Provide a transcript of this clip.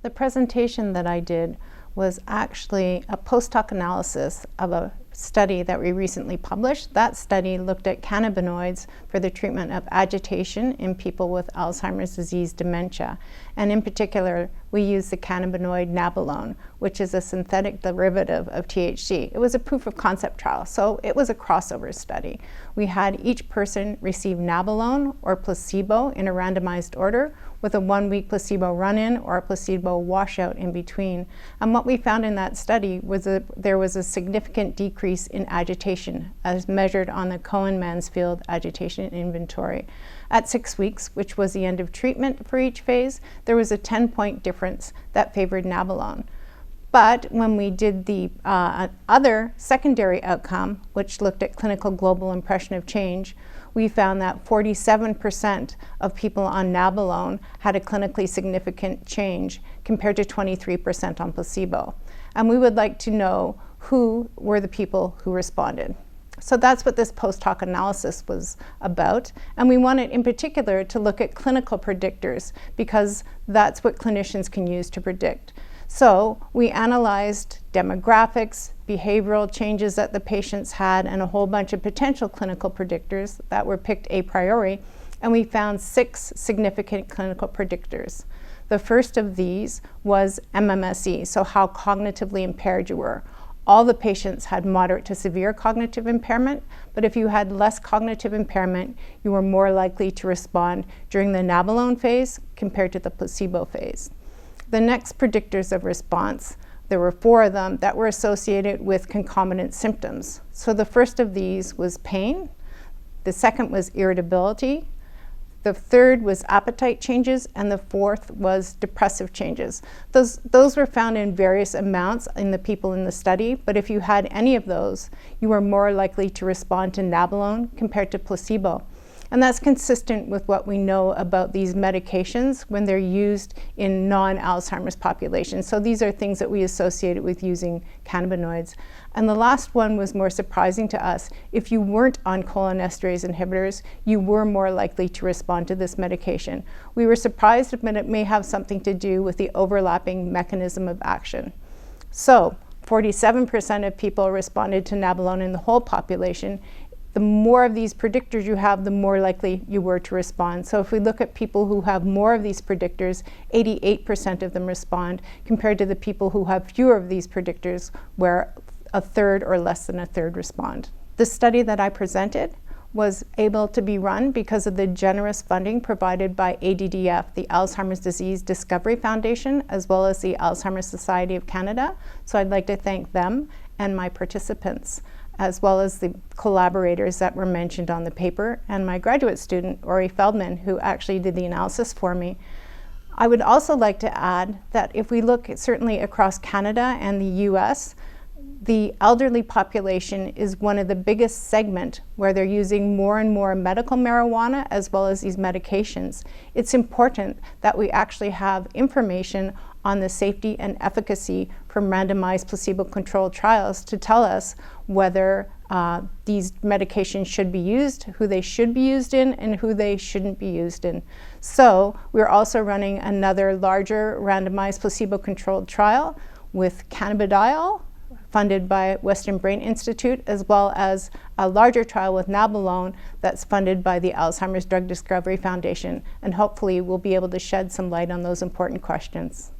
The presentation that I did was actually a post-hoc analysis of a study that we recently published. That study looked at cannabinoids for the treatment of agitation in people with Alzheimer's disease dementia. And in particular, we used the cannabinoid nabilone, which is a synthetic derivative of THC. It was a proof of concept trial, so it was a crossover study. We had each person receive nabilone or placebo in a randomized order, with a 1-week placebo run-in or a placebo washout in between. And what we found in that study was that there was a significant decrease in agitation as measured on the Cohen-Mansfield Agitation Inventory. At 6 weeks, which was the end of treatment for each phase, there was a 10-point difference that favored nabilone. But when we did the other secondary outcome, which looked at clinical global impression of change, we found that 47% of people on nabilone had a clinically significant change compared to 23% on placebo. And we would like to know who were the people who responded. So that's what this post-hoc analysis was about. And we wanted in particular to look at clinical predictors because that's what clinicians can use to predict. So we analyzed demographics, behavioral changes that the patients had, and a whole bunch of potential clinical predictors that were picked a priori, and we found 6 significant clinical predictors. The first of these was MMSE, so how cognitively impaired you were. All the patients had moderate to severe cognitive impairment, but if you had less cognitive impairment, you were more likely to respond during the nabilone phase compared to the placebo phase. The next predictors of response, there were 4 of them that were associated with concomitant symptoms. So the first of these was pain, the second was irritability, the third was appetite changes, and the fourth was depressive changes. Those were found in various amounts in the people in the study, but if you had any of those, you were more likely to respond to nabilone compared to placebo. And that's consistent with what we know about these medications when they're used in non-Alzheimer's populations. So these are things that we associated with using cannabinoids. And the last one was more surprising to us. If you weren't on cholinesterase inhibitors, you were more likely to respond to this medication. We were surprised, but it may have something to do with the overlapping mechanism of action. So 47% of people responded to nabilone in the whole population. The more of these predictors you have, the more likely you were to respond. So if we look at people who have more of these predictors, 88% of them respond, compared to the people who have fewer of these predictors, where a third or less than a third respond. The study that I presented was able to be run because of the generous funding provided by ADDF, the Alzheimer's Disease Discovery Foundation, as well as the Alzheimer's Society of Canada. So I'd like to thank them and my participants, as well as the collaborators that were mentioned on the paper, and my graduate student, Ori Feldman, who actually did the analysis for me. I would also like to add that if we look certainly across Canada and the US, the elderly population is one of the biggest segment where they're using more and more medical marijuana as well as these medications. It's important that we actually have information on the safety and efficacy from randomized placebo-controlled trials to tell us whether these medications should be used, who they should be used in, and who they shouldn't be used in. So we're also running another larger randomized placebo-controlled trial with cannabidiol, funded by Western Brain Institute, as well as a larger trial with nabilone that's funded by the Alzheimer's Drug Discovery Foundation. And hopefully we'll be able to shed some light on those important questions.